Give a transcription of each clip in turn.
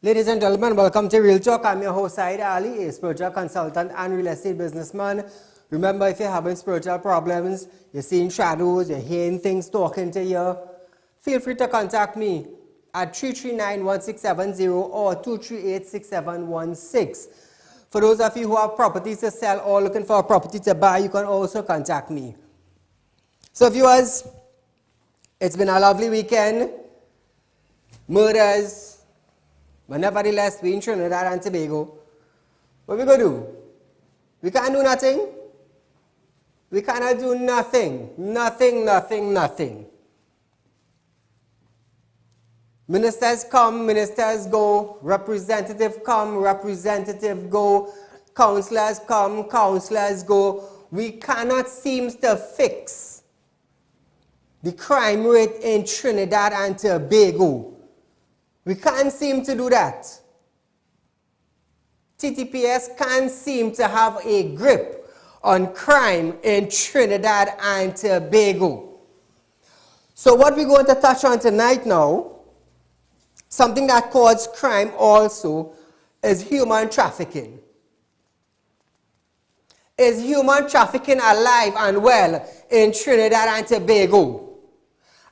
Ladies and gentlemen, welcome to Real Talk. I'm your host, Saieed Ali, a spiritual consultant and real estate businessman. Remember, if you're having spiritual problems, you're seeing shadows, you're hearing things talking to you, feel free to contact me at 339-1670 or 238-6716. For those of you who have properties to sell or looking for a property to buy, you can also contact me. So viewers, it's been a lovely weekend. Murders, but nevertheless, we in Trinidad and Tobago. What we gonna do? We can't do nothing. We cannot do nothing. Nothing. Ministers come, ministers go. Representatives come, representatives go. Councillors come, councillors go. We cannot seem to fix the crime rate in Trinidad and Tobago. We can't seem to do that. TTPS can't seem to have a grip on crime in Trinidad and Tobago. So what we're going to touch on tonight now, something that causes crime also, is human trafficking. Is human trafficking alive and well in Trinidad and Tobago?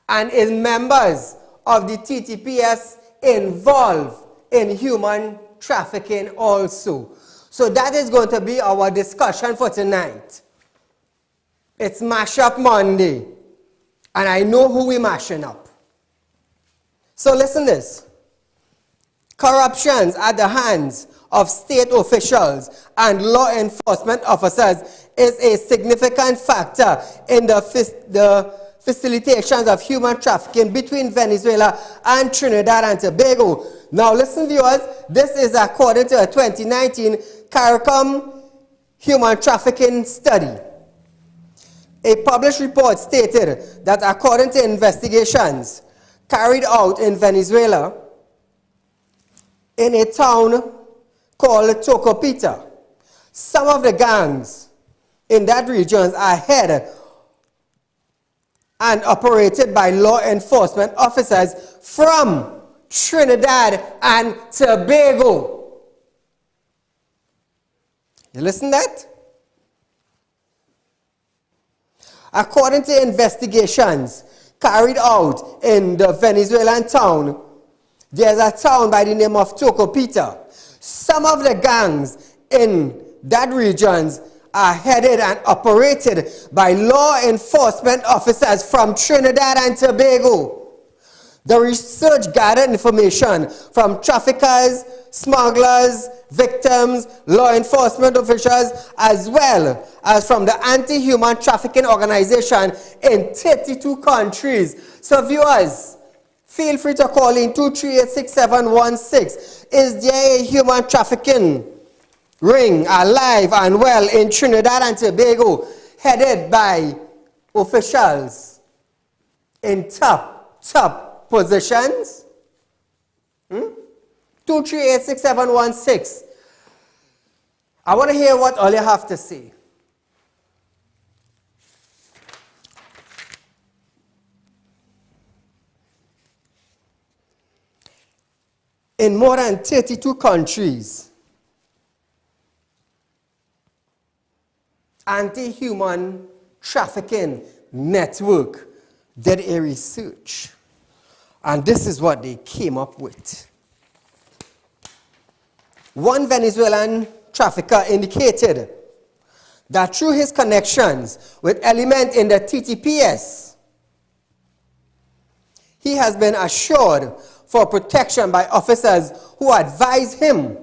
And is members of the TTPS involved in human trafficking also? So that is going to be our discussion for tonight. It's Mash Up Monday, and I know who we're mashing up. So listen this. Corruptions at the hands of state officials and law enforcement officers is a significant factor in the facilitations of human trafficking between Venezuela and Trinidad and Tobago. Now listen viewers, this is according to a 2019 CARICOM human trafficking study. A published report stated that according to investigations carried out in Venezuela, in a town called Tocopita, some of the gangs in that region are headed and operated by law enforcement officers from Trinidad and Tobago. You listen to that? According to investigations carried out in the Venezuelan town, there's a town by the name of Tocopita. Some of the gangs in that region are headed and operated by law enforcement officers from Trinidad and Tobago. The research gathered information from traffickers, smugglers, victims, law enforcement officials, as well as from the anti-human trafficking organization in 32 countries. So viewers, feel free to call in 238-6716. Is there a human trafficking ring alive and well in Trinidad and Tobago, headed by officials in top positions? 238-6716. I want to hear what all you have to say. In more than 32 countries, anti-human trafficking network did a research, and this is what they came up with. One Venezuelan trafficker indicated that through his connections with elements in the TTPS, he has been assured for protection by officers who advise him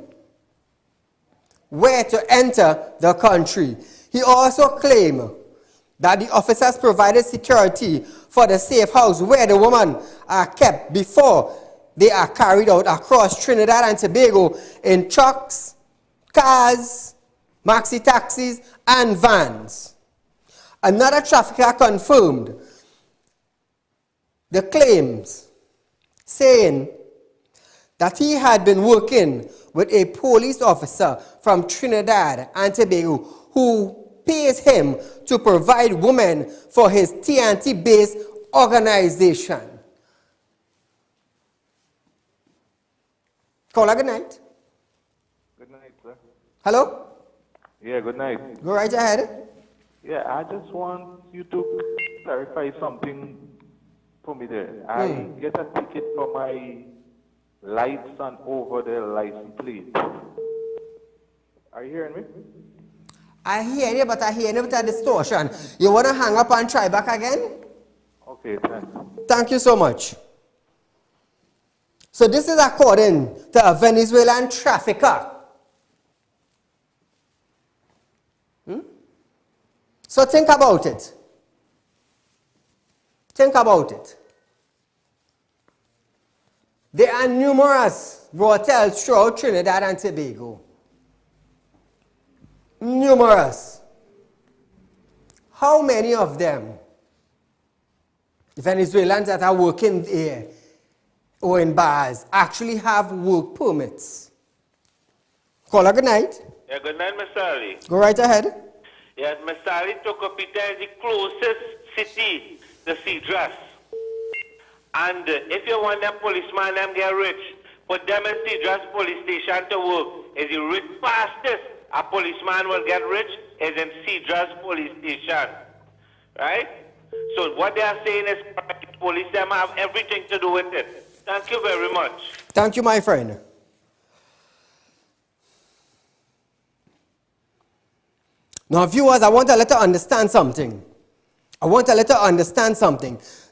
where to enter the country. He also claimed that the officers provided security for the safe house where the women are kept before they are carried out across Trinidad and Tobago in trucks, cars, maxi taxis, and vans. Another trafficker confirmed the claims, saying that he had been working with a police officer from Trinidad and Tobago who pays him to provide women for his TNT-based organization. Caller, good night. Good night, sir. Hello? Yeah, good night. Go right ahead. Yeah, I just want you to clarify something for me there. I get a ticket for my lights and over the license plate. Are you hearing me? I hear you, but I hear you with a distortion. You want to hang up and try back again? Okay, thanks. Thank you so much. So this is according to a Venezuelan trafficker. So think about it. Think about it. There are numerous hotels throughout Trinidad and Tobago. Numerous. How many of them, Venezuelans that are working there or in bars, actually have work permits? Caller, good night. Yeah, good night, Mr. Ali. Go right ahead. Yeah, Mr. Ali, Tocopita is the closest city to Cedras. And if you want them policemen, them get rich, put them in Cedras police station to work. Is the rich fastest a policeman will get rich is in Cedras police station. Right? So what they are saying is police them have everything to do with it. Thank you very much. Thank you, my friend. Now, viewers, I want to let you understand something.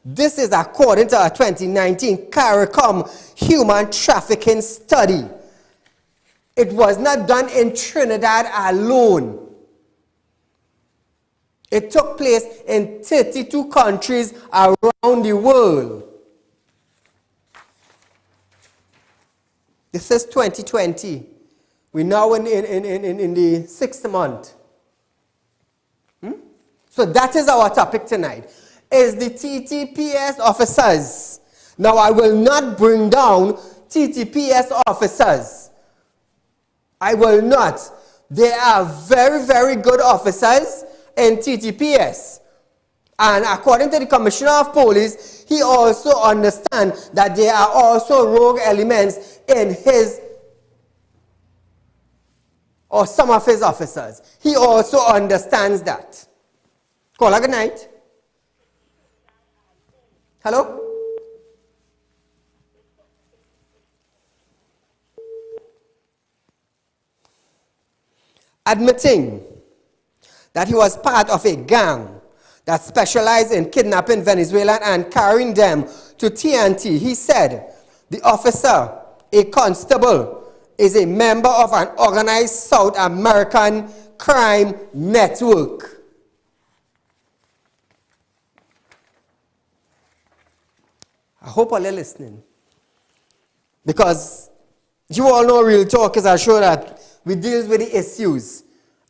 This is according to a 2019 CARICOM human trafficking study. It was not done in Trinidad alone. It took place in 32 countries around the world. This is 2020. We're now in the 6th month. So that is our topic tonight. Is the TTPS officers. Now I will not bring down TTPS officers. I will not. They are very, very good officers in TTPS. And according to the Commissioner of Police, he also understands that there are also rogue elements in his or some of his officers. He also understands that. Caller, good night. Hello? Admitting that he was part of a gang that specialized in kidnapping Venezuelans and carrying them to TNT, he said the officer, a constable, is a member of an organized South American crime network. I hope all are listening. Because you all know Real Talk is a show that we deal with the issues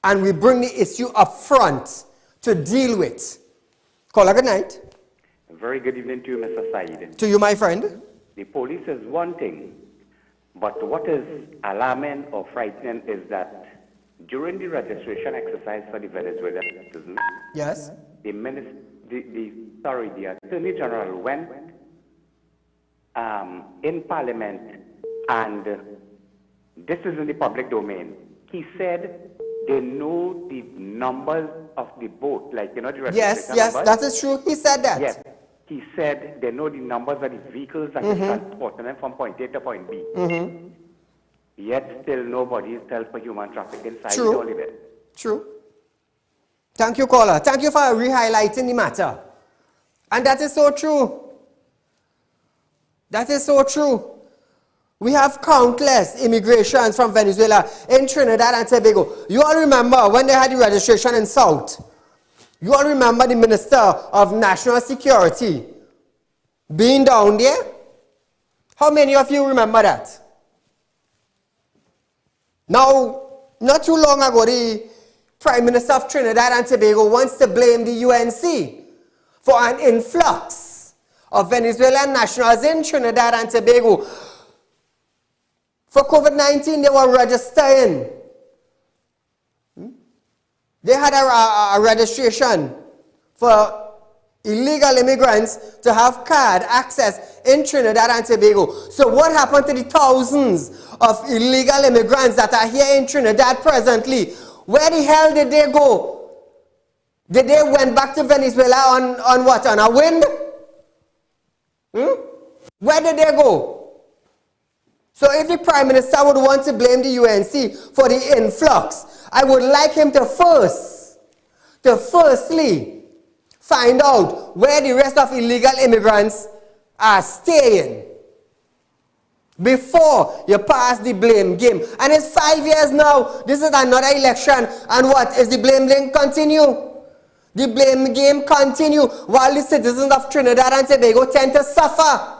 and we bring the issue up front to deal with. Caller, good night. A very good evening to you, Mr. Saieed. To you, my friend. The police is one thing, but what is alarming or frightening is that during the registration exercise for the Venezuelan citizens, Yes. the Attorney General went in Parliament, and this is in the public domain. He said they know the numbers of the boat, like, the registration Yes, numbers. that is true. He said that. Yes. He said they know the numbers of the vehicles that are transporting them from point A to point B. Yet still nobody is held for human trafficking. True. True. Thank you, caller. Thank you for re-highlighting the matter. And that is so true. That is so true. We have countless immigrations from Venezuela in Trinidad and Tobago. You all remember when they had the registration in South? You all remember the Minister of National Security being down there? How many of you remember that? Now, not too long ago, the Prime Minister of Trinidad and Tobago wants to blame the UNC for an influx of Venezuelan nationals in Trinidad and Tobago. For COVID-19, they were registering. They had a registration for illegal immigrants to have card access in Trinidad and Tobago. So what happened to the thousands of illegal immigrants that are here in Trinidad presently? Where the hell did they go? Did they went back to Venezuela on what? On a wind? Where did they go? So if the Prime Minister would want to blame the UNC for the influx, I would like him to firstly find out where the rest of illegal immigrants are staying before you pass the blame game. And it's 5 years now. This is another election. And what? Is the blame game continue? The blame game continue while the citizens of Trinidad and Tobago tend to suffer.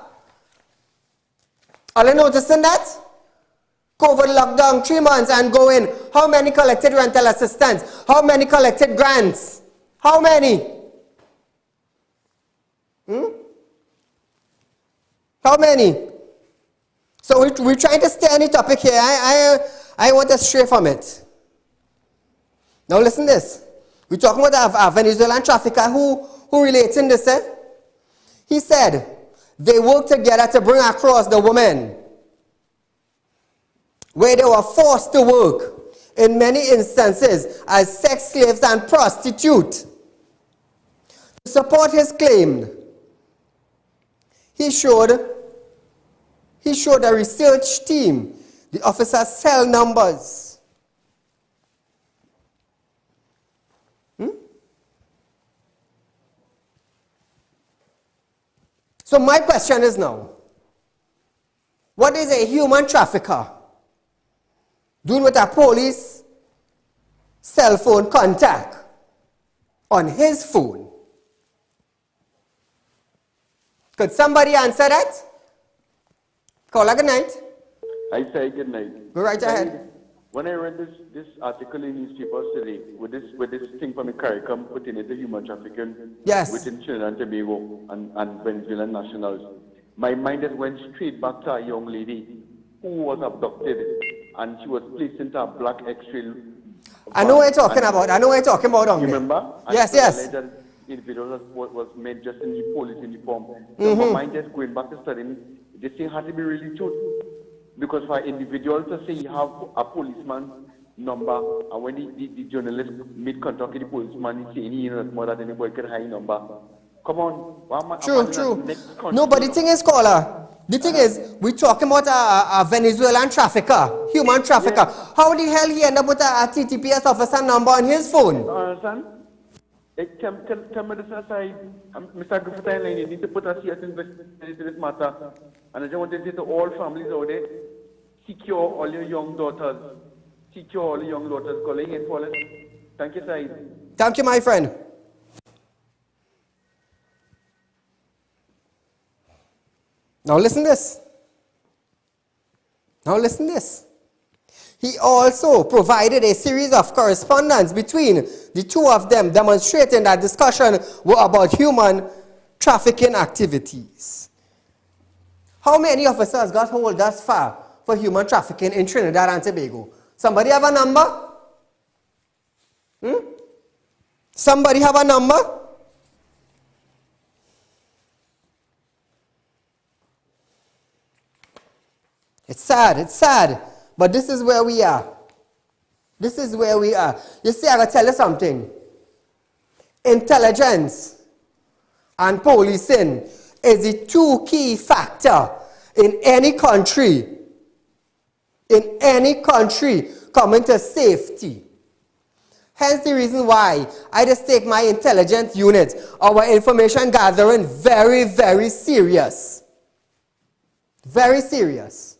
Are you noticing that? COVID lockdown, 3 months and go in. How many collected rental assistance? How many collected grants? How many? How many? So we're trying to stay on the topic here. I want to stray from it. Now listen to this. We're talking about a Venezuelan trafficker who relates in this. He said they worked together to bring across the women where they were forced to work, in many instances, as sex slaves and prostitutes. To support his claim, he showed a research team the officer's cell numbers. So my question is now, what is a human trafficker doing with a police cell phone contact on his phone? Could somebody answer that? Caller, good night. I say good night. Go right ahead. When I read this article in newspapers today, with this thing from the CARICOM putting it to human trafficking within Trinidad and Tobago and Venezuelan nationals, my mind has went straight back to a young lady who was abducted and she was placed into a black X-ray. I know what you're talking about. You remember? Yes. The individual was made just in the police uniform. So my mind just going back to studying, this thing had to be really true. Because for an individual to say you have a policeman number, and when the journalist made contact with the policeman, he saying he knows more than anybody can hide number. Come on. True. No, but the thing is, caller, the thing is, we're talking about a Venezuelan trafficker, human trafficker. Yeah. How the hell he end up with a TTPS officer number on his phone? Understand? Tell me this aside. Mr. Griffith, you need to put a serious investigation into this matter. And I just want to say to all families out there, secure all your young daughters. Secure all your young daughters. Calling in for us. Thank you, Saeed. Thank you, my friend. Now listen this. He also provided a series of correspondence between the two of them, demonstrating that discussion were about human trafficking activities. How many officers got hold thus far for human trafficking in Trinidad and Tobago? Somebody have a number? Somebody have a number? It's sad. But this is where we are. You see, I gotta tell you something. Intelligence and policing is the two key factor in any country coming to safety. Hence the reason why I just take my intelligence unit, our information gathering, very, very serious. Very serious.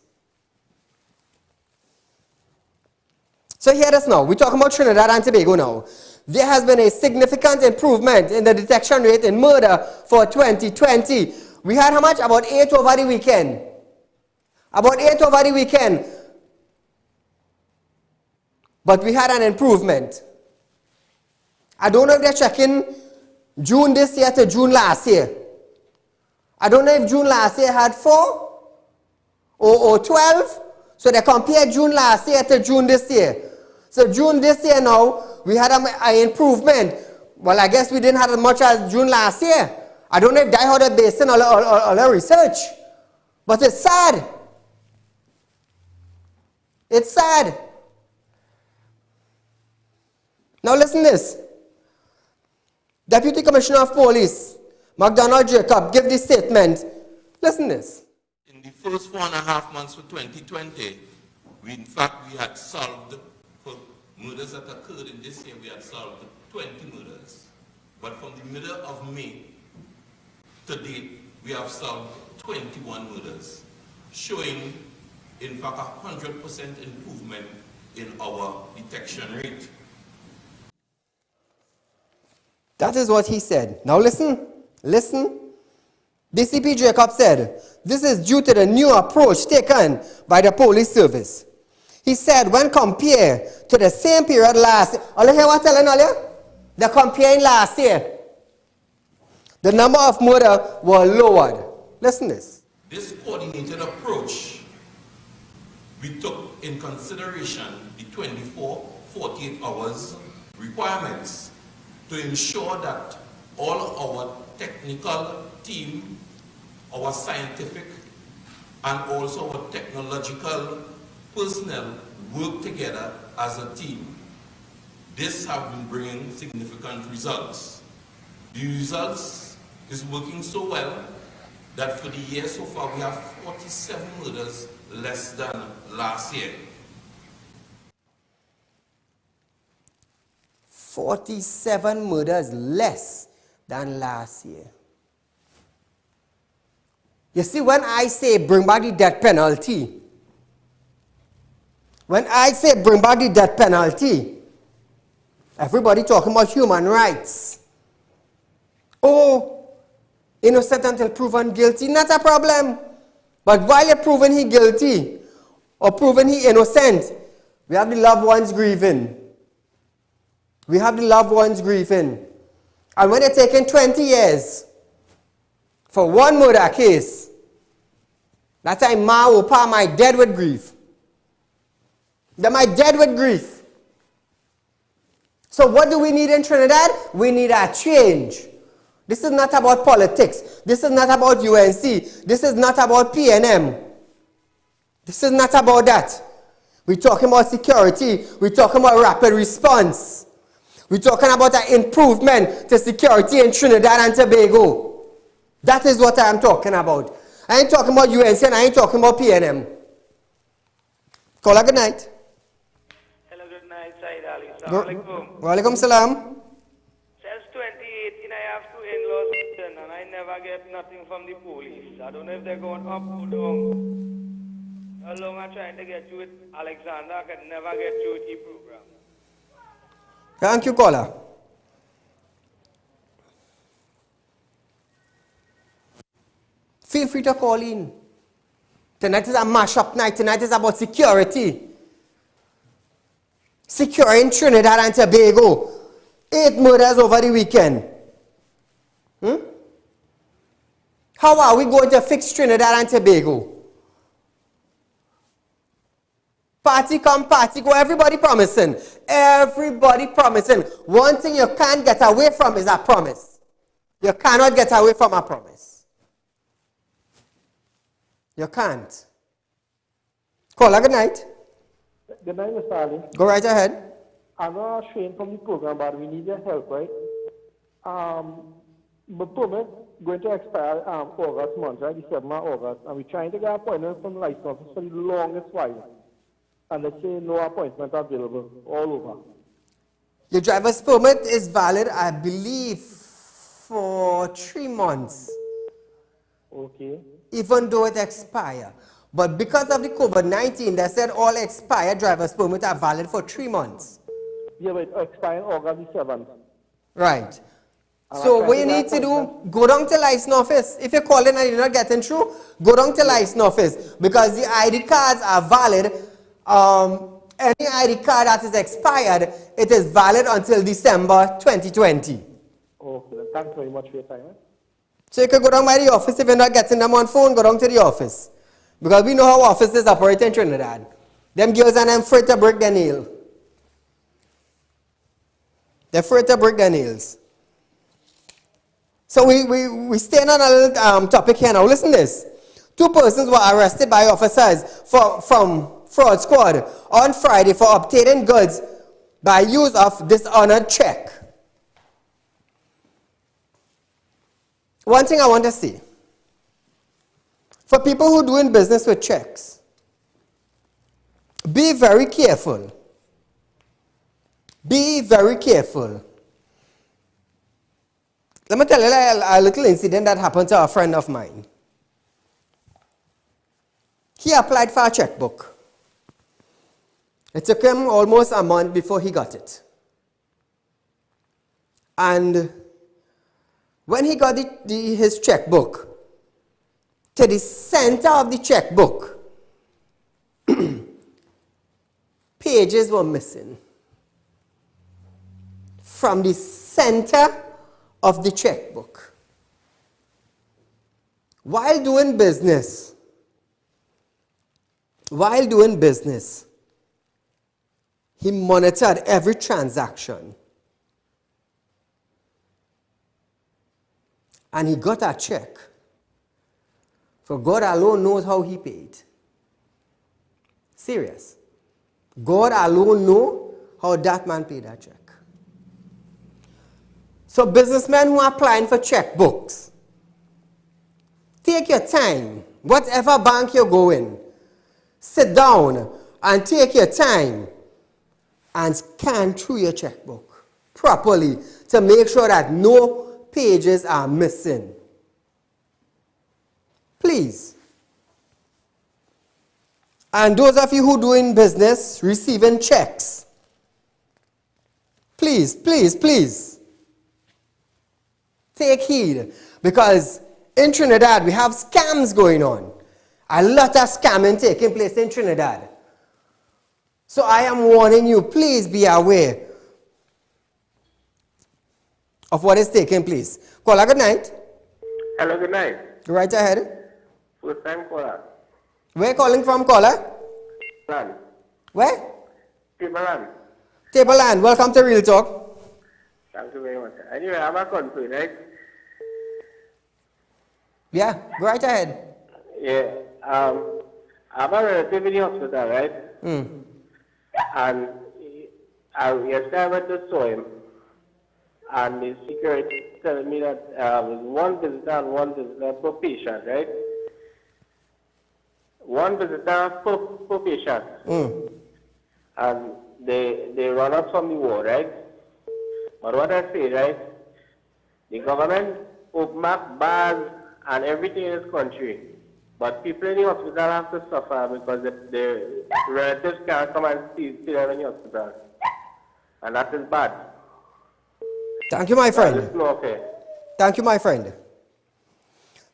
So hear this now. We're talking about Trinidad and Tobago now. There has been a significant improvement in the detection rate in murder for 2020. We had how much? About 8 over the weekend. But we had an improvement. I don't know if they're checking June this year to June last year. I don't know if June last year had 4 or 12. So they compare June last year to June this year. So June this year now, we had an improvement. Well, I guess we didn't have as much as June last year. I don't know if that how they're based on all the research. But it's sad. It's sad. Now listen this. Deputy Commissioner of Police, McDonald Jacob, give this statement. Listen this. In the first 4.5 months for 2020, we had solved, for murders that occurred in this year, we had solved 20 murders. But from the middle of May to date, we have solved 21 murders, showing, in fact, 100% improvement in our detection rate. That is what he said. Now listen, listen. DCP Jacob said, this is due to the new approach taken by the police service. He said, when compared to the same period last year, all you hear what I'm telling all you? They're comparing last year. The number of murders were lowered. Listen to this. This coordinated approach, we took in consideration the 24, 48 hours requirements to ensure that all our technical team, our scientific, and also our technological personnel work together as a team. This has been bringing significant results. The results is working so well that for the year so far we have 47 murders less than last year. 47 murders less than last year. You see, when I say bring back the death penalty, everybody talking about human rights. Oh, innocent until proven guilty, not a problem. But while you're proving he guilty or proving he innocent, we have the loved ones grieving. We have the loved ones grieving. And when they're taking 20 years for one murder case, that time ma or pa might dead with grief. They might dead with grief. So what do we need in Trinidad? We need a change. This is not about politics. This is not about UNC. This is not about PNM. This is not about that. We're talking about security. We're talking about rapid response. We're talking about an improvement to security in Trinidad and Tobago. That is what I'm talking about. I ain't talking about UNC and I ain't talking about PNM. Call her good night. Hello, good night, Saieed Ali. Assalamualaikum. Walaikum salam. Since 2018, I have 2 in-laws and I never get nothing from the police. I don't know if they're going up or down. How long I'm trying to get you with Alexander, I can never get you with the program. Thank you, caller. Feel free to call in. Tonight is a mash-up night. Tonight is about security. Securing Trinidad and Tobago. 8 murders over the weekend. How are we going to fix Trinidad and Tobago? Party come, party go. Everybody promising. Everybody promising. One thing you can't get away from is a promise. You cannot get away from a promise. You can't. Caller, good night. Good night, Mr. Ali. Go right ahead. I'm not trained from the program, but we need your help, right? The permit going to expire August month, right? The 7th of August. And we're trying to get appointments from the license office for the longest while. And they say no appointment available all over. Your driver's permit is valid, I believe, for 3 months. Okay. Even though it expires. But because of the COVID-19, they said all expired driver's permits are valid for 3 months. Yeah, but it expires August the 7th. Right. So what you need to do, go down to license office. If you're calling and you're not getting through, go down to license office. Because the ID cards are valid. Any ID card that is expired, it is valid until December 2020. Okay, thanks very much for your time. So you can go down by the office. If you're not getting them on phone, go down to the office. Because we know how offices operate in Trinidad. Them girls and them afraid to break their nail. They're afraid to break their nails. So we staying on a little topic here now. Listen to this. 2 persons were arrested by officers from fraud squad on Friday for obtaining goods by use of dishonored check. One thing I want to say. For people who are doing business with checks, be very careful. Be very careful. Let me tell you a little incident that happened to a friend of mine. He applied for a checkbook. It took him almost a month before he got it. And when he got his checkbook, to the center of the checkbook, pages were missing. From the center of the checkbook. While doing business, he monitored every transaction. And he got a check. For God alone knows how he paid. Serious. God alone knows how that man paid that check. So businessmen who are applying for checkbooks, take your time. Whatever bank you're going, sit down and take your time and scan through your checkbook properly to make sure that no pages are missing. Please. And those of you who are doing business, receiving checks, please, please, please, take heed. Because in Trinidad, we have scams going on. A lot of scamming taking place in Trinidad. So I am warning you, please be aware of what is taking place. Caller, good night. Hello, good night. Right ahead. First time caller. Where calling from, caller? Land. Where? Timberland. Tableland. Welcome to Real Talk. Thank you very much. Anyway, I have a complaint, right? Yeah, go right ahead. Yeah. I have a relative in the hospital, right? And yesterday I went to saw him. And the security telling me that there's one visitor and one visitor per patient, right? One visitor per patient. And they run up from the ward, right? But what I say, right? The government open up bars and everything in this country. But people in the hospital have to suffer because the relatives can't come and see them in the hospital. And that is bad. Thank you, my friend. That is not okay. Thank you, my friend.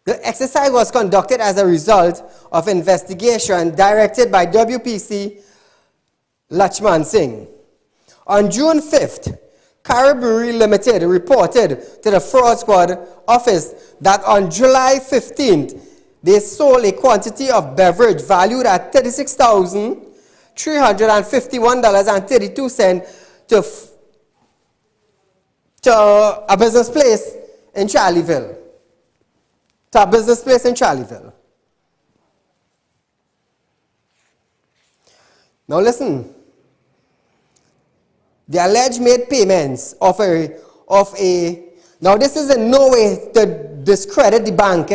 The exercise was conducted as a result of investigation directed by WPC Lachman Singh. On June 5th, Caribbery Limited reported to the fraud squad office that on July 15th, they sold a quantity of beverage valued at $36,351.32 to a business place in Charleville. Now listen. The alleged made payments of a now this is in no way to discredit the bank.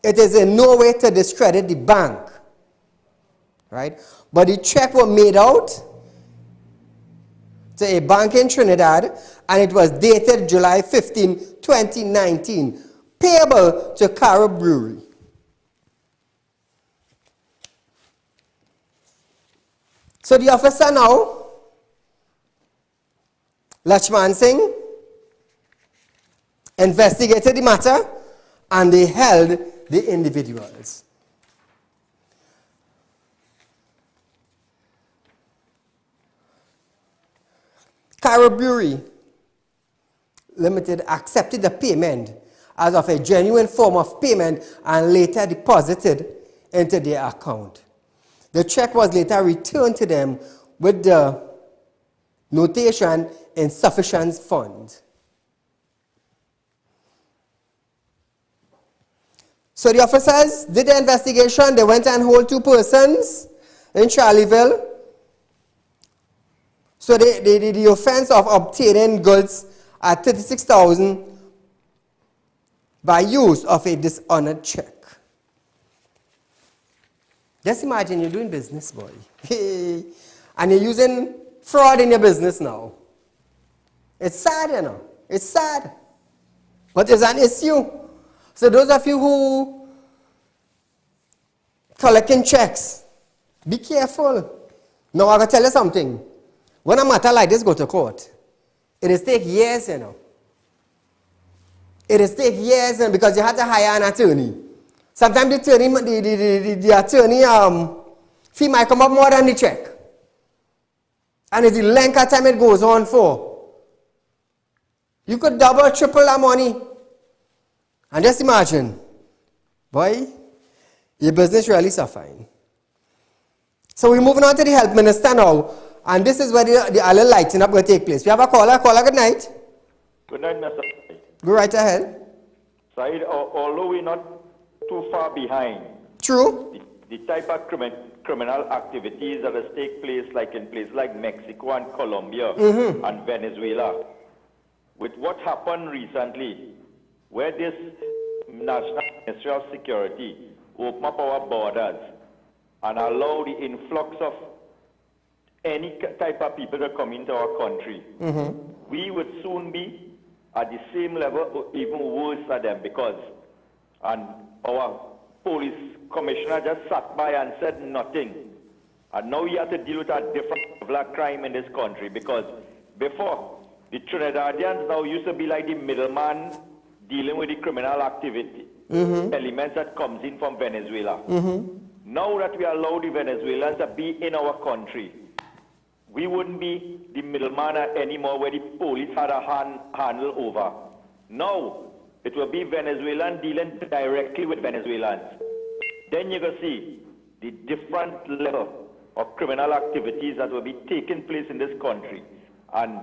It is in no way to discredit the bank. Right? But the check was made out to a bank in Trinidad and it was dated July 15, 2019. Payable to Caribbery. So the officer now, Lachman Singh, investigated the matter and they held the individuals. Caribbery Limited accepted the payment as of a genuine form of payment and later deposited into their account. The check was later returned to them with the notation insufficient funds. So the officers did the investigation. They went and hold 2 persons in Charleville. So they did the offense of obtaining goods at $36,000 by use of a dishonored check. Just imagine you're doing business, boy. And you're using fraud in your business now. It's sad, you know. It's sad. But it's an issue. So those of you who collecting checks, be careful. Now I'm going to tell you something. When a matter like this go to court, it is take years, you know. It is take years, you know, because you have to hire an attorney. Sometimes the attorney fee might come up more than the check. And it's the length of time it goes on for. You could double, triple that money. And just imagine, boy, your business really suffering. So we're moving on to the health minister now. And this is where the other lighting up will take place. We have a caller. Caller, good night. Good night, Mr. Go right ahead. Saeed, although we're not too far behind, True. the type of criminal activities that has take place like in places like Mexico and Colombia and Venezuela, with what happened recently, where this National Ministry of Security opened up our borders and allow the influx of any type of people to come into our country, we would soon be at the same level or even worse than them, because our police commissioner just sat by and said nothing. And now we have to deal with a different level of crime in this country, because before, the Trinidadians now used to be like the middleman dealing with the criminal activity elements that comes in from Venezuela. Now that we allow the Venezuelans to be in our country, we wouldn't be the middleman anymore where the police had a handle over. Now, it will be Venezuelan dealing directly with Venezuelans. Then you can see the different level of criminal activities that will be taking place in this country. And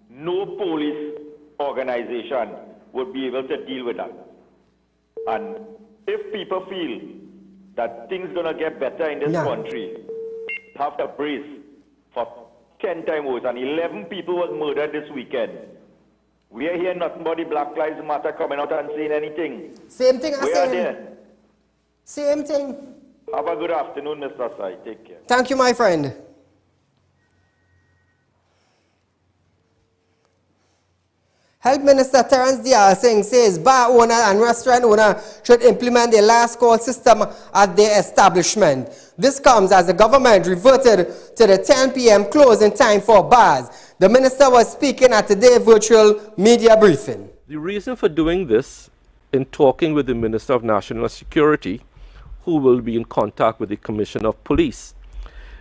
no police organization would be able to deal with that. And if people feel that things going to get better in this country, have to brace for 10 times worse. And 11 people was murdered this weekend. We are hearing nothing but the Black Lives Matter coming out and saying anything. Same thing I We are said. there. Same thing. Have a good afternoon, Mr. Sai. Take care. Thank you, my friend. Health Minister Terence Dial Singh says bar owner and restaurant owner should implement the last call system at their establishment. This comes as the government reverted to the 10 p.m. closing time for bars. The minister was speaking at today's virtual media briefing. The reason for doing this, in talking with the Minister of National Security, who will be in contact with the Commissioner of Police,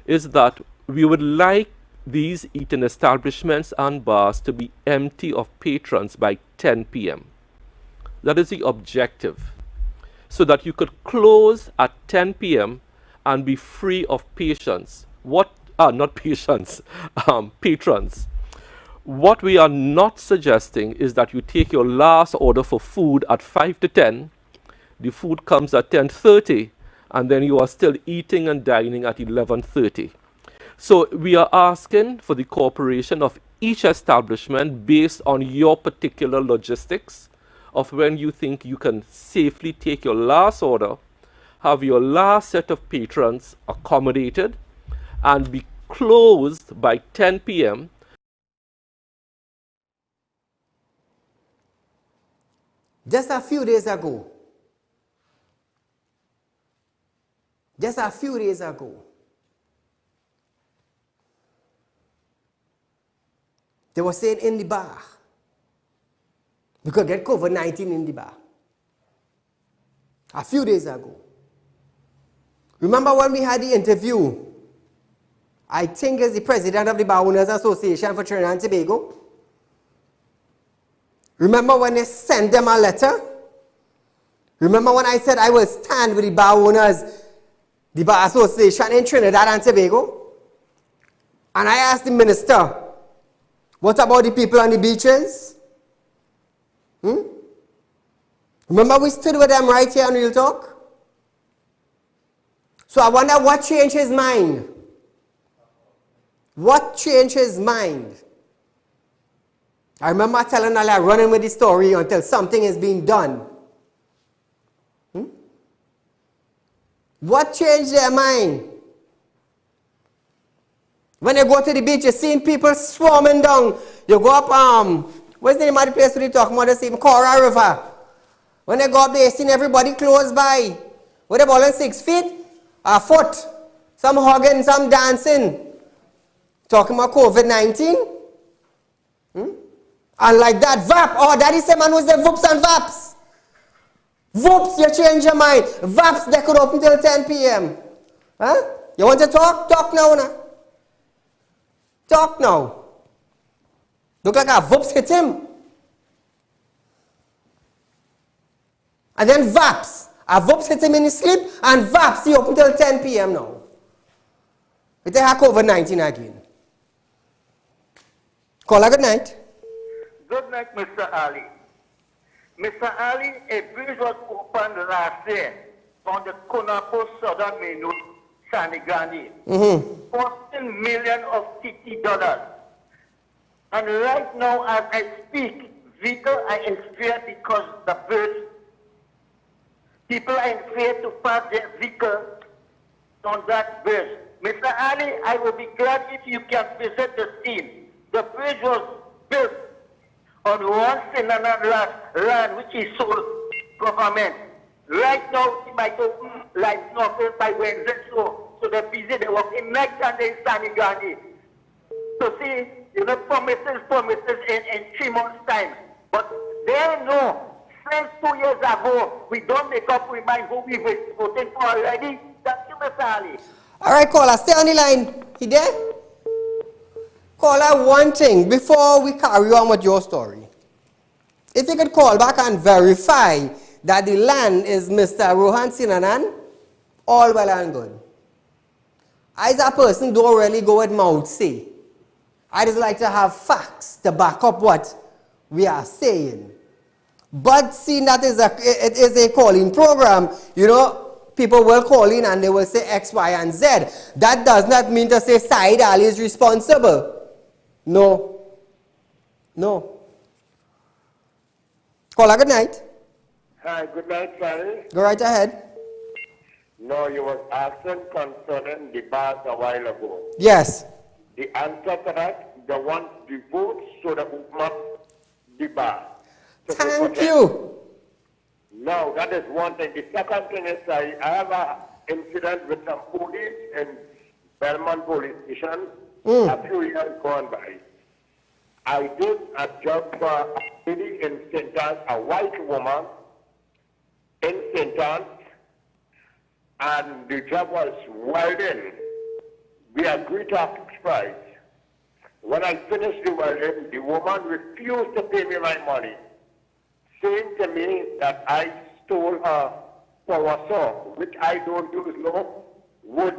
is that we would like these eating establishments and bars to be empty of patrons by 10 p.m. That is the objective. So that you could close at 10 p.m. and be free of patrons. Patrons. What we are not suggesting is that you take your last order for food at 5 to 10, the food comes at 10:30, and then you are still eating and dining at 11:30. So we are asking for the cooperation of each establishment based on your particular logistics of when you think you can safely take your last order, have your last set of patrons accommodated, and be closed by 10 p.m. Just a few days ago, they were saying in the bar, we could get COVID-19 in the bar. A few days ago. Remember when we had the interview, I think as the president of the Bar Owners Association for Trinidad and Tobago? Remember when they sent them a letter? Remember when I said I will stand with the Bar Owners, the Bar Association in Trinidad and Tobago? And I asked the minister, what about the people on the beaches? Remember we stood with them right here on Real Talk? So I wonder what changed his mind. What changed his mind? I remember telling Ali, running with the story until something is being done. What changed their mind? When you go to the beach, you're seeing people swarming down. You go up, what's the name of the place where they talk about the Cora River? When they go up there, you're seeing everybody close by. What about in 6 feet? A foot. Some hugging, some dancing. Talking about COVID-19. And like that, VAP. Oh, that is the man who's the VOOPs and VAPs. VOOPs, you change your mind. VAPs, they could open till 10 p.m. Huh? You want to talk? Talk now, nah. Talk now. Look like a VOOPs hit him. And then VAPs. A VOOPs hit him in his sleep, and VAPs, he open till 10 p.m. now. They have COVID-19 again. Caller, good night. Good night, Mr. Ali. Mr. Ali, a bridge was opened last year on the Konapo Southern Main Road, Sanigani, costing millions of TT dollars. And right now, as I speak, vehicles are in fear because the bridge, people are in fear to park their vehicle on that bridge. Mr. Ali, I will be glad if you can visit the scene. The bridge was built on one Trinidad land which is sold government. Right now, it might open like nothing by Wednesday, so they're busy, they're working night and day in Sanigani. So see, promises in 3 months' time. But they know, since 2 years ago, we don't make up we mind who we voting for already. Thank you, Mr. Ali. All right, caller, stay on the line. He there? Caller, one thing before we carry on with your story. If you could call back and verify that the land is Mr. Rohan Sinanan, all well and good. I, as a person, don't really go with mouth say. I just like to have facts to back up what we are saying. But seeing that it is a calling program, people will call in and they will say X, Y, and Z. That does not mean to say Saieed Ali is responsible. No. Caller, good night. Hi, good night, Sally. Go right ahead. No, you was asking concerning the bars a while ago. Yes. The answer to that, they want the votes so that we must the bar. So thank you. No, that is one thing. The second thing is I have an incident with some police in Belmont police station a few years gone by. I did a job for a lady in St. Anne's, a white woman in St. Anne's, and the job was welding. We agreed to a fixed price. When I finished the welding, the woman refused to pay me my money, saying to me that I stole her power saw, which I don't use no wood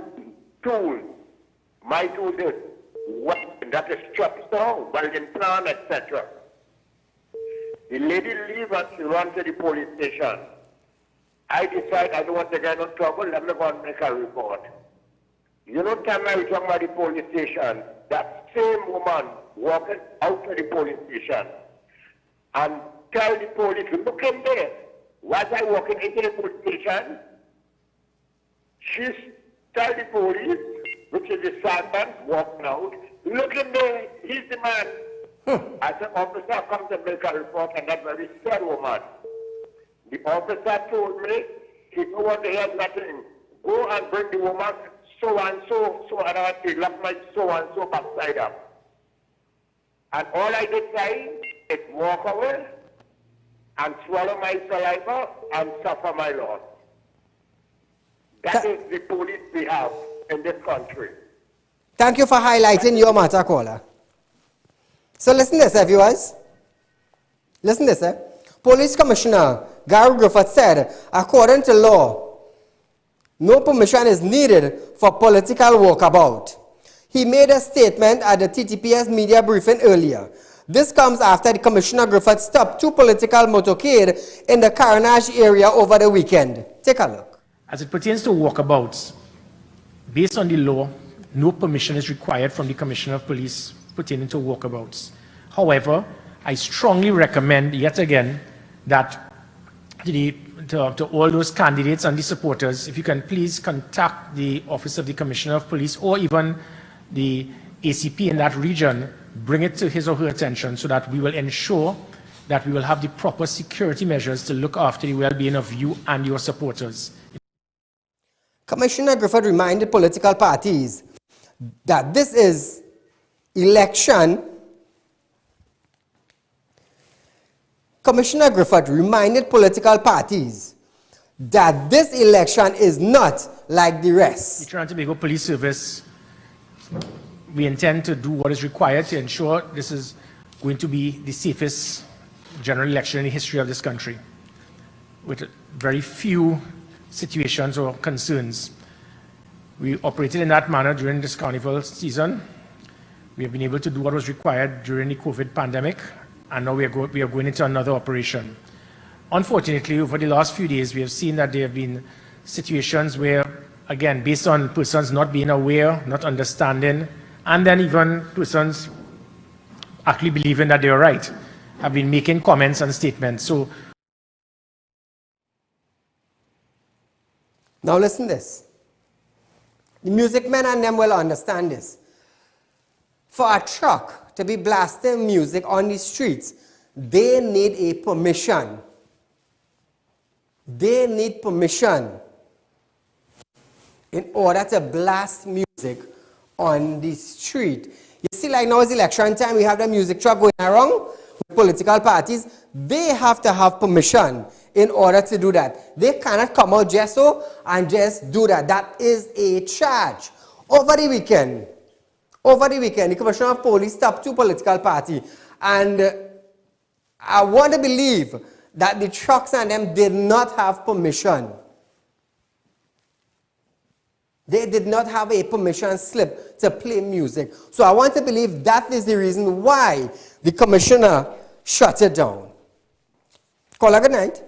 tool. My tool is what that is chop saw, welding plan, etc. The lady leave and she ran to the police station. I decide I don't want to get in trouble, let me go and make a report. Time I was talking about the police station, that same woman walking out to the police station and tell the police, look in there. Was I walking into the police station? She tell the police, which is the sergeant, walking out, look in there, he's the man. I said, officer, come to make a report, and that very sad woman. The officer told me, he don't want to hear nothing. Go and bring the woman so and I had to lock my so and so backside up. And all I did say is walk away and swallow my saliva and suffer my loss. That is the police we have in this country. Thank you for highlighting your matter, caller. So listen to this, viewers. Listen to this, Police Commissioner Gary Griffith said, according to law, no permission is needed for political walkabout. He made a statement at the TTPS media briefing earlier. This comes after the Commissioner Griffith stopped 2 political motorcade in the Carnage area over the weekend. Take a look. As it pertains to walkabouts, based on the law, no permission is required from the Commissioner of Police pertaining to walkabouts. However, I strongly recommend, yet again, that to all those candidates and the supporters, if you can please contact the Office of the Commissioner of Police or even the ACP in that region, bring it to his or her attention so that we will ensure that we will have the proper security measures to look after the well-being of you and your supporters. Commissioner Griffith reminded political parties that this is election. Commissioner Griffith reminded political parties that this election is not like the rest. The Trinidad and Tobago Police Service, we intend to do what is required to ensure this is going to be the safest general election in the history of this country, with very few situations or concerns. We operated in that manner during this carnival season. We have been able to do what was required during the COVID pandemic, and now we are going into another operation. Unfortunately, over the last few days, we have seen that there have been situations where, again, based on persons not being aware, not understanding, and then even persons actually believing that they are right, have been making comments and statements. So, now listen this. The music men and them will understand this. For a truck to be blasting music on the streets, they need a permission. They need permission in order to blast music on the street. You see, like now is election time, we have the music truck going around with political parties. They have to have permission in order to do that. They cannot come out just so and just do that. That is a charge. Over the weekend, the Commissioner of Police stopped 2 political parties, and I want to believe that the trucks and them did not have permission. They did not have a permission slip to play music. So I want to believe that is the reason why the commissioner shut it down. Caller, good night.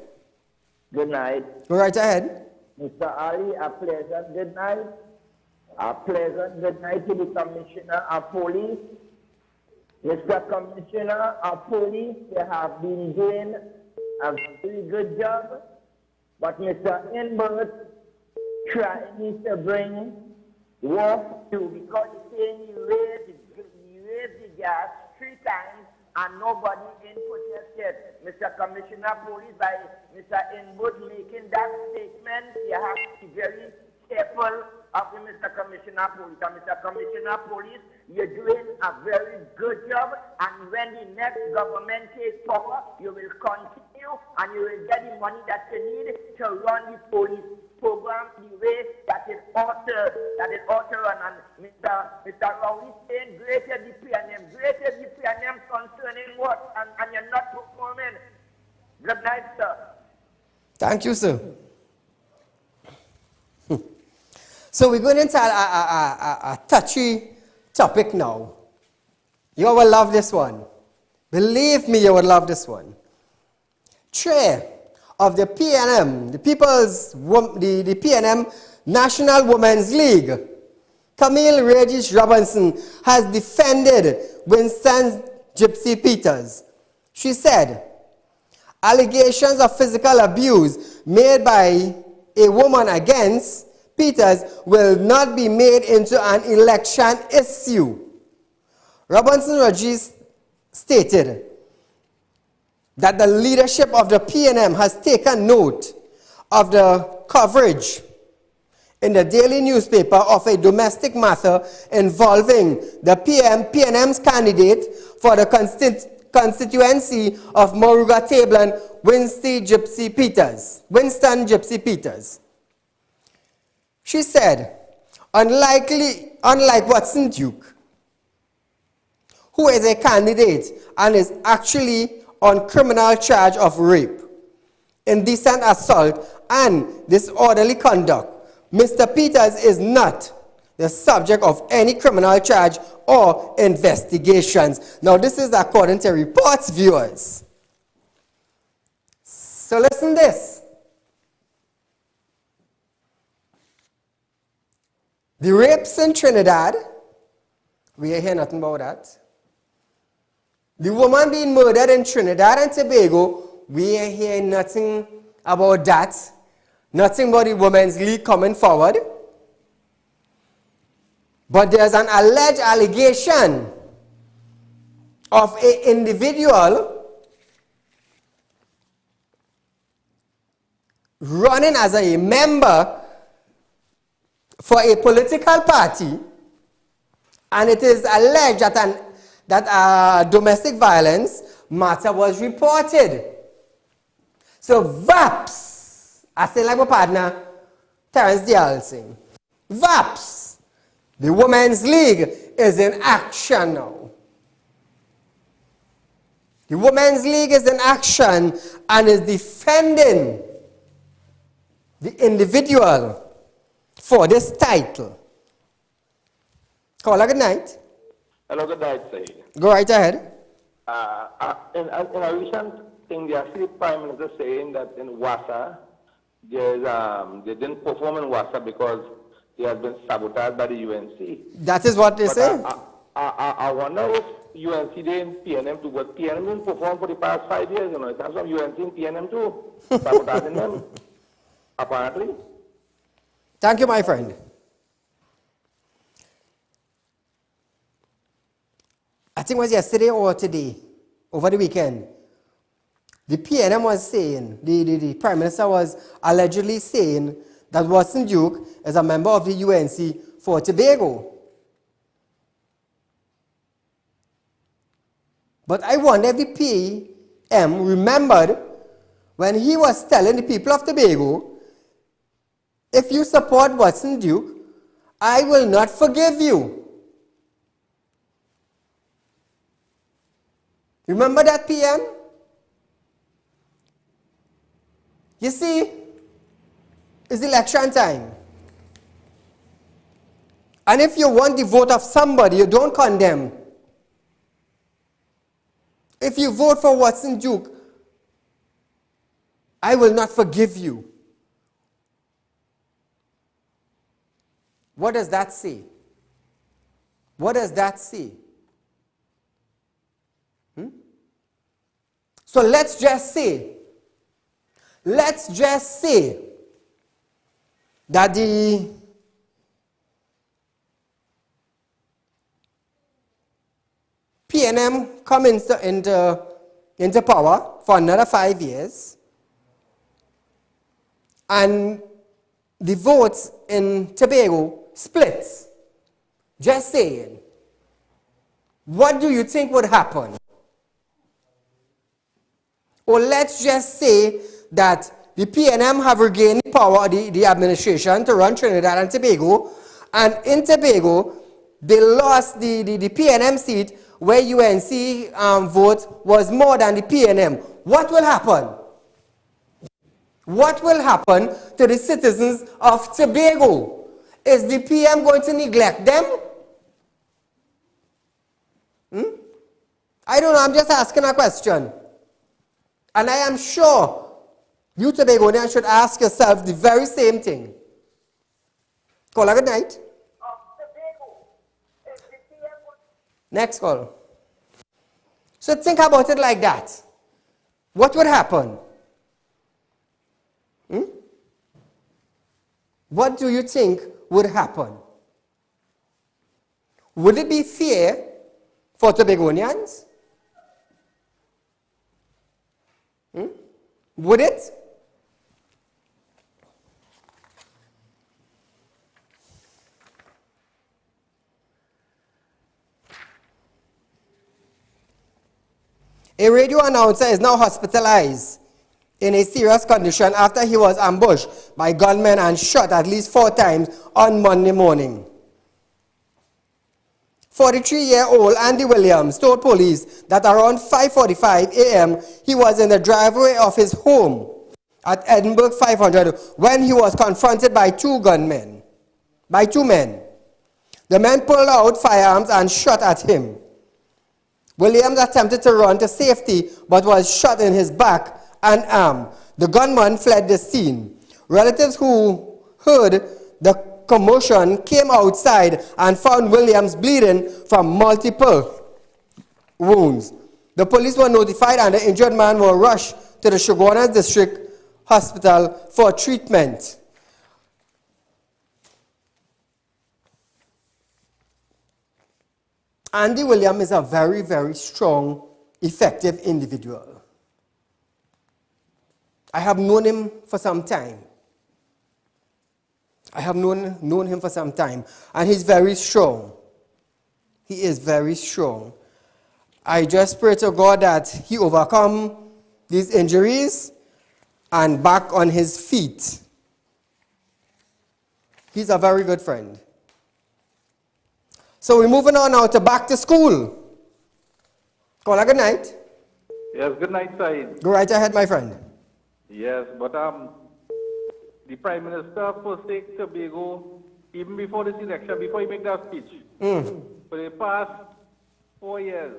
Good night. Go right ahead. Mr. Ali, a pleasant good night. A pleasant good night to the Commissioner of Police. Mr. Commissioner of Police, they have been doing a very good job. But Mr. Inbert trying to bring war to, because he's saying he raised the gas 3 times and nobody in protested. Mr. Commissioner of Police, by Mr. Inbert making that statement, you have to be very careful of the Mr. Commissioner of Police. And Mr. Commissioner of Police, you're doing a very good job, and when the next government takes power, you will continue and you will get the money that you need to run the police program the way that it ought to run. And Mr. Rowley saying greater the PNM concerning what? And you're not performing. Good night, sir. Thank you, sir. So we're going into a touchy topic now. You will love this one. Believe me, you will love this one. Chair of the PNM, the PNM National Women's League, Camille Regis Robinson, has defended Winston Gypsy Peters. She said, allegations of physical abuse made by a woman against Peters will not be made into an election issue. Robinson Regis stated that the leadership of the PNM has taken note of the coverage in the daily newspaper of a domestic matter involving the PNM's candidate for the constituency of Moruga Tablan, Winston Gypsy Peters. She said, unlike Watson Duke, who is a candidate and is actually on criminal charge of rape, indecent assault, and disorderly conduct, Mr. Peters is not the subject of any criminal charge or investigations. Now, this is according to reports, viewers. So listen this. The rapes in Trinidad, we hear nothing about that. The woman being murdered in Trinidad and Tobago, we hear nothing about that. Nothing about the Women's League coming forward. But there's an alleged allegation of an individual running as a member for a political party, and it is alleged that domestic violence matter was reported. So VAPS, I say like my partner, Terence Dialsing, VAPS, the Women's League is in action now. The Women's League is in action and is defending the individual for this title. Caller, good night. Hello, good night, Saeed. Go right ahead. In a recent thing, the actually Prime Minister saying that in Wassa, they didn't perform in Wassa because they had been sabotaged by the UNC. That is what they say. I wonder if UNC didn't PNM too, but PNM didn't perform for the past 5 years, you know. It has some UNC and PNM too, sabotaging them, apparently. Thank you, my friend. I think it was yesterday or today, over the weekend, the PNM was saying, the Prime Minister was allegedly saying that Watson Duke is a member of the UNC for Tobago. But I wonder if the PM remembered when he was telling the people of Tobago, if you support Watson Duke, I will not forgive you. Remember that, PM? You see, it's election time. And if you want the vote of somebody, you don't condemn. If you vote for Watson Duke, I will not forgive you. What does that say? What does that say? So let's just say that the PNM come into power for another 5 years, and the votes in Tobago splits. Just saying. What do you think would happen? Or let's just say that the PNM have regained power, the administration, to run Trinidad and Tobago, and in Tobago, they lost the PNM seat where UNC vote was more than the PNM. What will happen? What will happen to the citizens of Tobago? Is the PM going to neglect them? I don't know, I'm just asking a question. And I am sure you Tobagonians should ask yourself the very same thing. Caller, good night. Next call. So think about it like that. What would happen? What do you think would happen? Would it be fair for Tobagonians? Would it? A radio announcer is now hospitalized in a serious condition after he was ambushed by gunmen and shot at least 4 times on Monday morning. 43-year-old Andy Williams told police that around 5:45 a.m. he was in the driveway of his home at Edinburgh 500 when he was confronted by two men. The men pulled out firearms and shot at him. Williams attempted to run to safety but was shot in his back and arm. The gunman fled the scene. Relatives who heard the commotion came outside and found Williams bleeding from multiple wounds. The police were notified and the injured man was rushed to the Shogunas District Hospital for treatment. Andy Williams is a very, very strong, effective individual. I have known him for some time. I have known him for some time, and he's very strong. He is very strong. I just pray to God that he overcome these injuries and back on his feet. He's a very good friend. So we're moving on now to back to school. Caller, good night. Yes, good night, Saeed. Go right ahead, my friend. Yes, but the Prime Minister forsake Tobago even before this election, before he make that speech. For the past 4 years,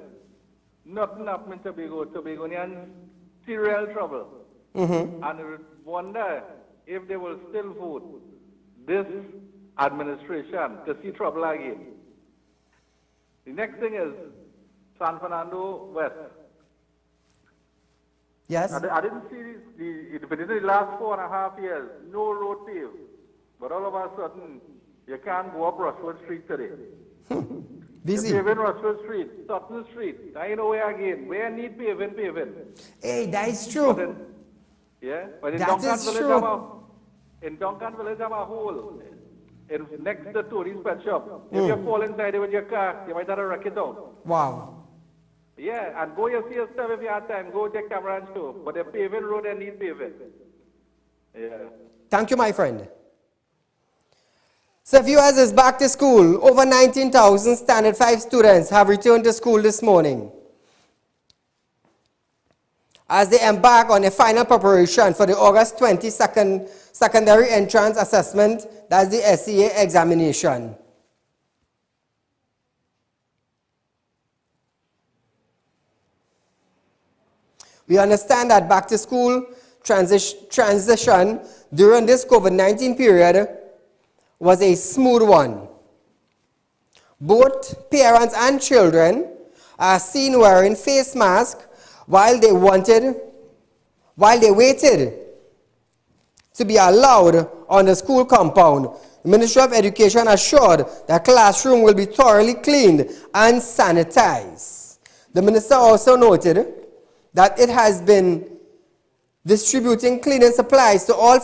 nothing happened in Tobago. Tobagonians serial trouble. And I wonder if they will still vote this administration to see trouble again. The next thing is San Fernando West. Yes? I didn't see within the last 4.5 years, no road paved. But all of a sudden, you can't go up Rushford Street today. Busy. You're paving Rushford Street, Sutton Street, I know where again. Where need paving. Hey, that is true. But in That Duncan is Village, true. in Duncan Village, I'm a hole. Next to Tony's pet shop. If you fall inside it with your car, you might have to wreck it out. Wow. Yeah, and go you see yourself if you have time. Go take camera and show. But the paving road, they need paving. Yeah. Thank you, my friend. So viewers, is back to school. Over 19,000 Standard 5 students have returned to school this morning as they embark on a final preparation for the August 22nd secondary entrance assessment, that's the SEA examination. We understand that back to school transition during this COVID-19 period was a smooth one. Both parents and children are seen wearing face masks while they waited to be allowed on the school compound. The Ministry of Education assured that classroom will be thoroughly cleaned and sanitized. The minister also noted that it has been distributing cleaning supplies to all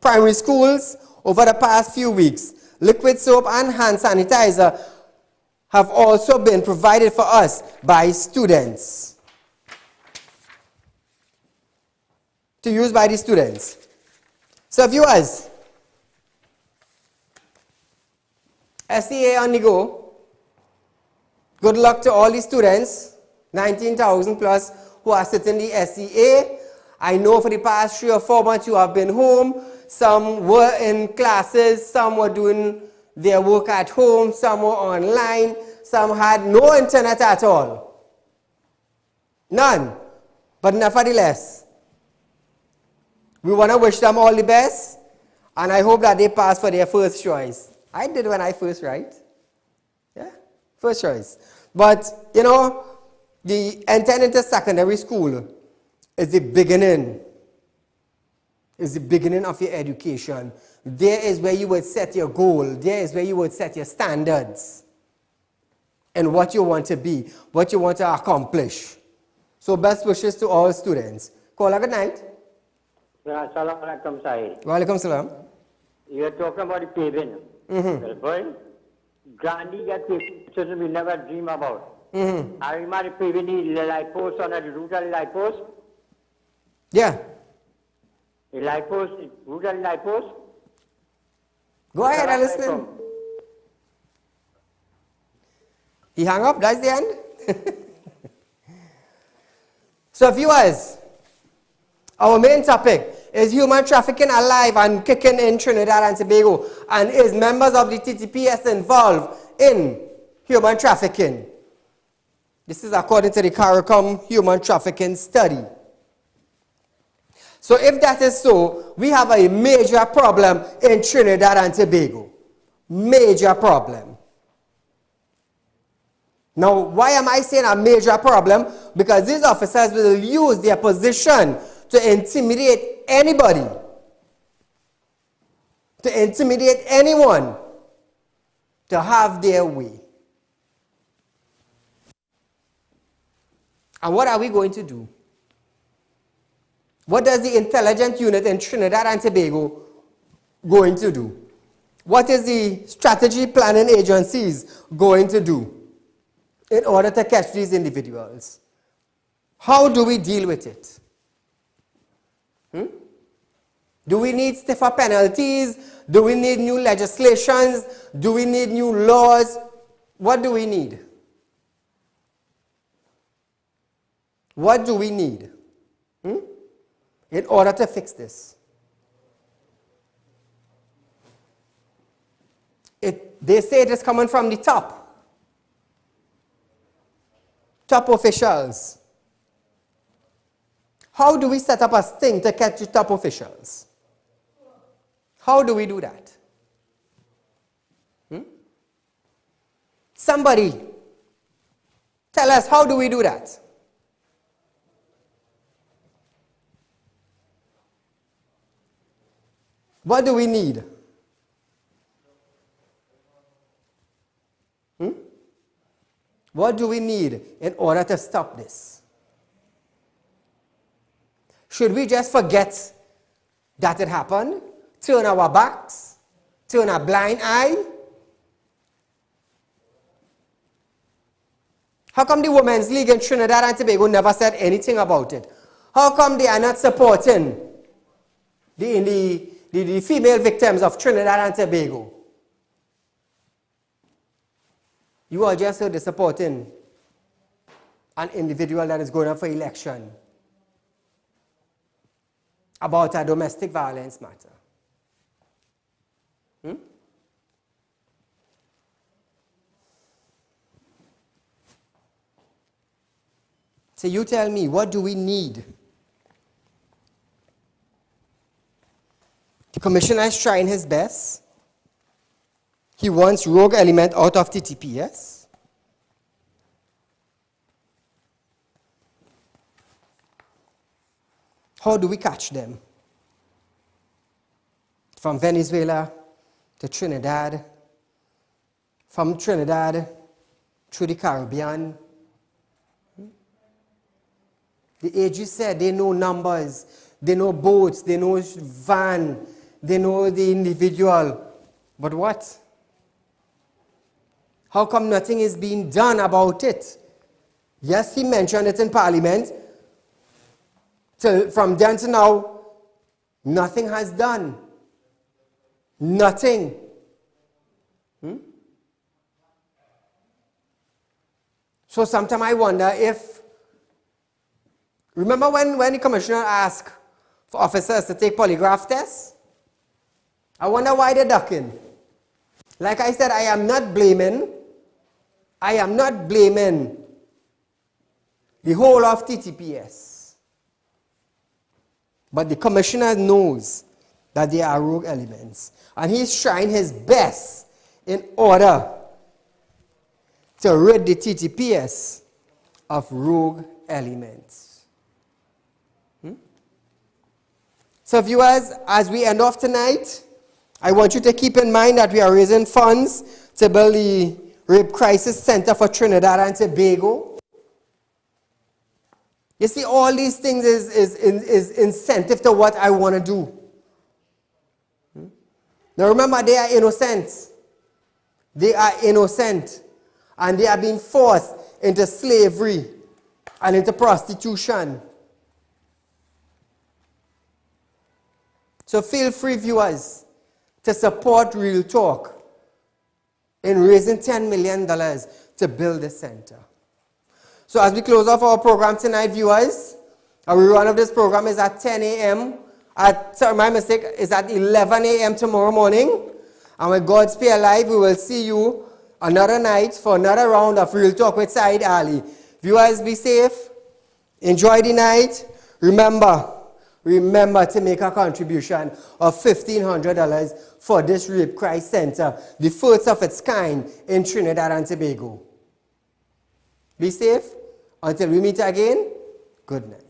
primary schools over the past few weeks. Liquid soap and hand sanitizer have also been provided for us by students. To use by the students. So viewers, SEA on the go. Good luck to all the students, 19,000 plus who are sitting the SEA. I know for the past 3 or 4 months you have been home. Some were in classes, some were doing their work at home, some were online, some had no internet at all. None. But nevertheless, we want to wish them all the best, and I hope that they pass for their first choice. I did when I first, right? Yeah, first choice. But, you know, the entering into secondary school is the beginning. Is the beginning of your education. There is where you would set your goal. There is where you would set your standards. And what you want to be, what you want to accomplish. So best wishes to all students. Caller, good night. Assalamu alaikum, Saeed. Wa alaikum salam. You're talking about the paving. Well, boy, Gandhi got paving we never dream about. I remember paving the light post on the route of the light post. Yeah. The light post, route of the light post. Go ahead, I'm listening. He hung up, that's the end. So viewers, our main topic is human trafficking alive and kicking in Trinidad and Tobago? And is members of the TTPS involved in human trafficking? This is according to the CARICOM Human Trafficking Study. So if that is so, we have a major problem in Trinidad and Tobago. Major problem. Now, why am I saying a major problem? Because these officers will use their position to intimidate anybody, to intimidate anyone, to have their way. And what are we going to do? What does the intelligence unit in Trinidad and Tobago going to do? What is the strategy planning agencies going to do in order to catch these individuals? How do we deal with it? Do we need stiffer penalties? Do we need new legislations? Do we need new laws? What do we need? What do we need in order to fix this? They say it is coming from the top. Top officials. How do we set up a sting to catch the top officials? How do we do that? Somebody tell us, how do we do that? What do we need? What do we need in order to stop this? Should we just forget that it happened? Turn our backs? Turn a blind eye? How come the Women's League in Trinidad and Tobago never said anything about it? How come they are not supporting the female victims of Trinidad and Tobago? You are just so supporting an individual that is going up for election about a domestic violence matter. So you tell me, what do we need? The commissioner is trying his best. He wants rogue element out of TTPS. How do we catch them? From Venezuela to Trinidad, from Trinidad through the Caribbean. The AG said they know numbers, they know boats, they know van, they know the individual. But what? How come nothing is being done about it? Yes, he mentioned it in Parliament. From then to now, nothing has done. Nothing. So sometimes I wonder if, remember when the commissioner asked for officers to take polygraph tests? I wonder why they're ducking. Like I said, I am not blaming the whole of TTPS. But the commissioner knows that there are rogue elements. And he's trying his best in order to rid the TTPS of rogue elements. So viewers, as we end off tonight, I want you to keep in mind that we are raising funds to build the Rape Crisis Center for Trinidad and Tobago. You see, all these things is incentive to what I want to do. Now remember, they are innocent. They are innocent. And they are being forced into slavery and into prostitution. So feel free, viewers, to support Real Talk in raising $10 million to build the center. So as we close off our program tonight, viewers, our rerun of this program is at 10 a.m. Sorry, my mistake is at 11 a.m. tomorrow morning. And with God's Spear Live, we will see you another night for another round of Real Talk with Saieed Ali. Viewers, be safe. Enjoy the night. Remember to make a contribution of $1,500 for this Rape Crisis Center, the first of its kind in Trinidad and Tobago. Be safe. Until we meet again, good night.